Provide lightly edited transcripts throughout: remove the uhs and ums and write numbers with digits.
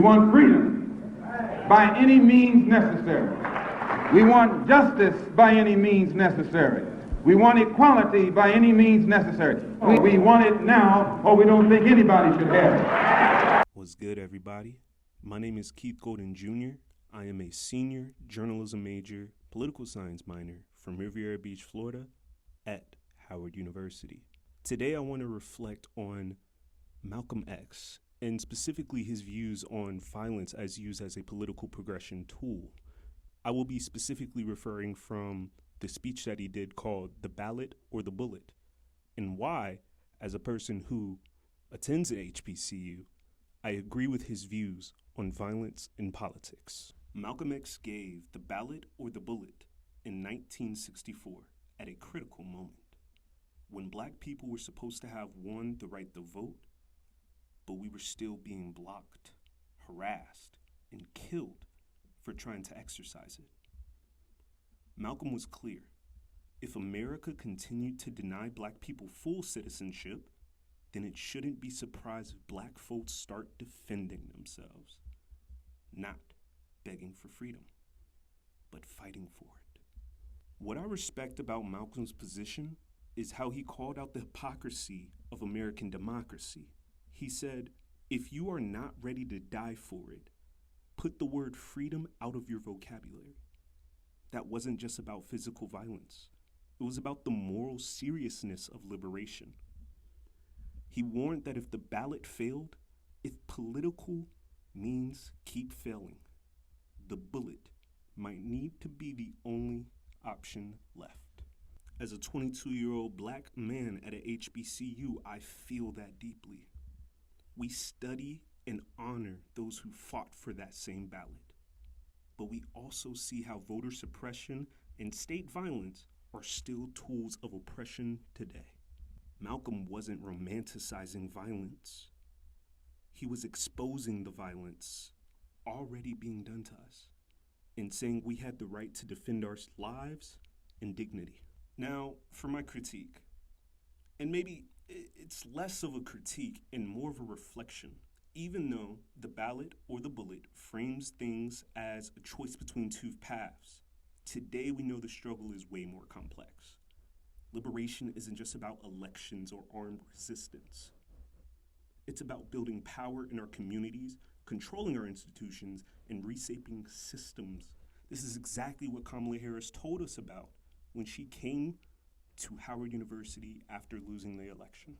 We want freedom by any means necessary. We want justice by any means necessary. We want equality by any means necessary. We want it now, or we don't think anybody should have it. What's good, everybody? My name is Keith Golden Jr. I am a senior journalism major, political science minor from Riviera Beach, Florida at Howard University. Today, I want to reflect on Malcom X, and specifically his views on violence as used as a political progression tool. I will be specifically referring from the speech that he did called The Ballot or the Bullet, and why, as a person who attends an HBCU, I agree with his views on violence in politics. Malcom X gave the ballot or the bullet in 1964 at a critical moment, when black people were supposed to have won the right to vote, but we were still being blocked, harassed, and killed for trying to exercise it. Malcolm was clear. If America continued to deny black people full citizenship, then it shouldn't be surprised if black folks start defending themselves, not begging for freedom, but fighting for it. What I respect about Malcolm's position is how he called out the hypocrisy of American democracy. He said, if you are not ready to die for it, put the word freedom out of your vocabulary. That wasn't just about physical violence. It was about the moral seriousness of liberation. He warned that if the ballot failed, if political means keep failing, the bullet might need to be the only option left. As a 22-year-old black man at a HBCU, I feel that deeply. We study and honor those who fought for that same ballot. But we also see how voter suppression and state violence are still tools of oppression today. Malcolm wasn't romanticizing violence. He was exposing the violence already being done to us and saying we had the right to defend our lives and dignity. Now, for my critique, and maybe it's less of a critique and more of a reflection. Even though the ballot or the bullet frames things as a choice between two paths, today we know the struggle is way more complex. Liberation isn't just about elections or armed resistance. It's about building power in our communities, controlling our institutions, and reshaping systems. This is exactly what Kamala Harris told us about when she came to Howard University after losing the election.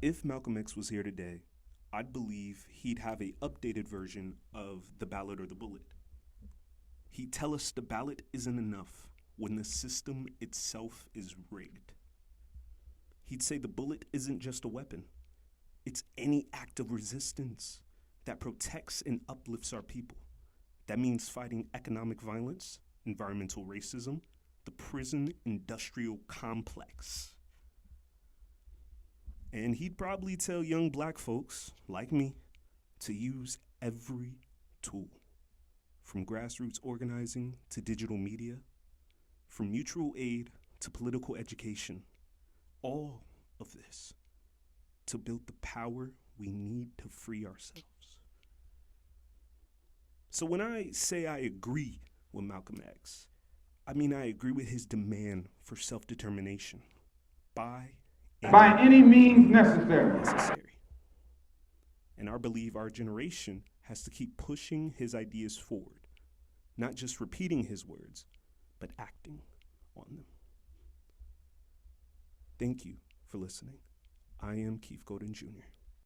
If Malcom X was here today, I'd believe he'd have an updated version of the ballot or the bullet. He'd tell us the ballot isn't enough when the system itself is rigged. He'd say the bullet isn't just a weapon. It's any act of resistance that protects and uplifts our people. That means fighting economic violence, environmental racism, the prison industrial complex. And he'd probably tell young black folks, like me, to use every tool, from grassroots organizing to digital media, from mutual aid to political education, all of this to build the power we need to free ourselves. So when I say I agree with Malcom X, I mean I agree with his demand for self-determination by any means necessary. And I believe our generation has to keep pushing his ideas forward, not just repeating his words, but acting on them. Thank you for listening. I am Keith Golden Jr.